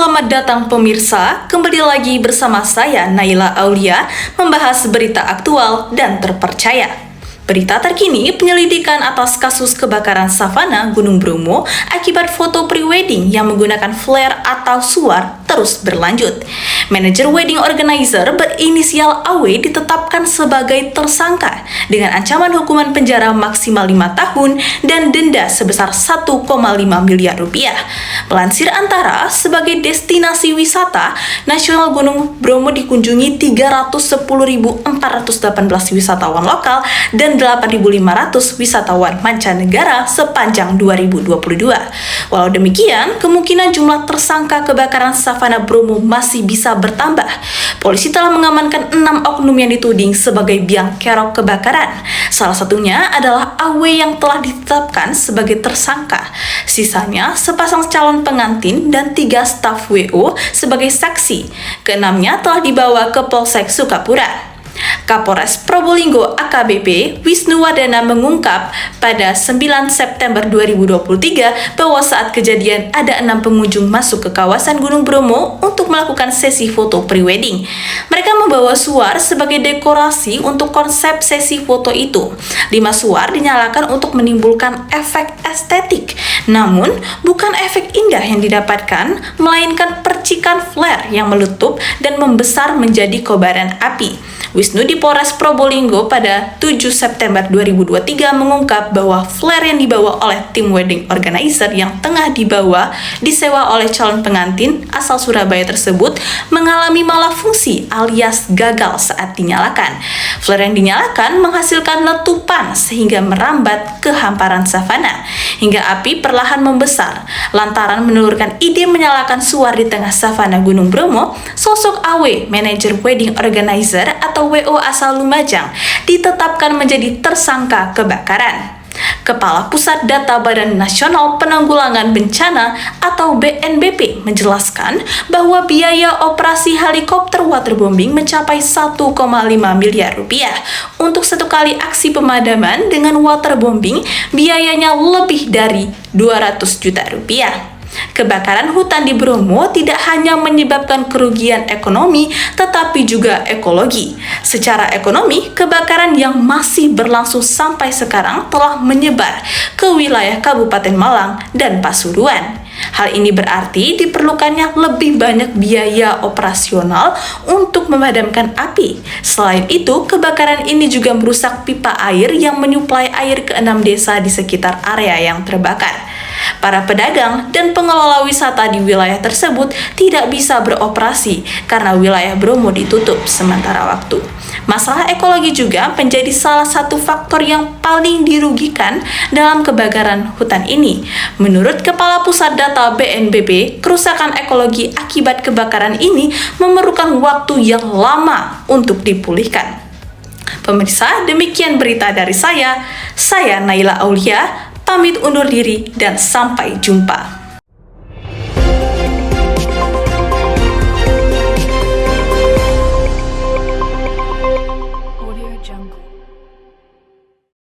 Selamat datang pemirsa, kembali lagi bersama saya Naila Aulia membahas berita aktual dan terpercaya. Berita terkini penyelidikan atas kasus kebakaran savana Gunung Bromo akibat foto pre-wedding yang menggunakan flare atau suar terus berlanjut. Manajer wedding organizer berinisial AW ditetapkan sebagai tersangka dengan ancaman hukuman penjara maksimal 5 tahun dan denda sebesar 1,5 miliar rupiah. Melansir Antara, sebagai destinasi wisata nasional Gunung Bromo dikunjungi 310.418 wisatawan lokal dan 8.500 wisatawan mancanegara sepanjang 2022. Walau demikian, kemungkinan jumlah tersangka kebakaran savana Bromo masih bisa bertambah. Polisi telah mengamankan 6 oknum yang dituding sebagai biang kerok kebakaran. Salah satunya adalah AW yang telah ditetapkan sebagai tersangka. Sisanya sepasang calon pengantin dan 3 staf WO sebagai saksi. Keenamnya telah dibawa ke Polsek Sukapura. Kapolres Probolinggo AKBP Wisnuwardana mengungkap pada 9 September 2023 bahwa saat kejadian ada 6 pengunjung masuk ke kawasan Gunung Bromo untuk melakukan sesi foto pre-wedding. Mereka membawa suar sebagai dekorasi untuk konsep sesi foto itu. 5 suar dinyalakan untuk menimbulkan efek estetik. Namun, bukan efek indah yang didapatkan, melainkan percikan flare yang meletup dan membesar menjadi kobaran api. Wisnu di Polres Probolinggo pada 7 September 2023 mengungkap bahwa flare yang dibawa oleh tim wedding organizer yang tengah disewa oleh calon pengantin asal Surabaya tersebut mengalami malafungsi alias gagal saat dinyalakan. Flare yang dinyalakan menghasilkan letupan sehingga merambat ke hamparan savana, hingga api perlahan membesar. Lantaran menelurkan ide menyalakan suar di tengah savana Gunung Bromo, sosok AW, manajer wedding organizer atau WO asal Lumajang, ditetapkan menjadi tersangka kebakaran. Kepala Pusat Data Badan Nasional Penanggulangan Bencana atau BNPB menjelaskan bahwa biaya operasi helikopter waterbombing mencapai 1,5 miliar rupiah. Untuk satu kali aksi pemadaman dengan waterbombing, biayanya lebih dari 200 juta rupiah. Kebakaran hutan di Bromo tidak hanya menyebabkan kerugian ekonomi, tetapi juga ekologi. Secara ekonomi, kebakaran yang masih berlangsung sampai sekarang telah menyebar ke wilayah Kabupaten Malang dan Pasuruan. Hal ini berarti diperlukannya lebih banyak biaya operasional untuk memadamkan api. Selain itu, kebakaran ini juga merusak pipa air yang menyuplai air ke 6 desa di sekitar area yang terbakar. Para pedagang dan pengelola wisata di wilayah tersebut tidak bisa beroperasi karena wilayah Bromo ditutup sementara waktu. Masalah ekologi juga menjadi salah satu faktor yang paling dirugikan dalam kebakaran hutan ini. Menurut Kepala Pusat Data BNPB, kerusakan ekologi akibat kebakaran ini memerlukan waktu yang lama untuk dipulihkan. Pemirsa, demikian berita dari saya Naila Aulia. Pamit undur diri dan sampai jumpa.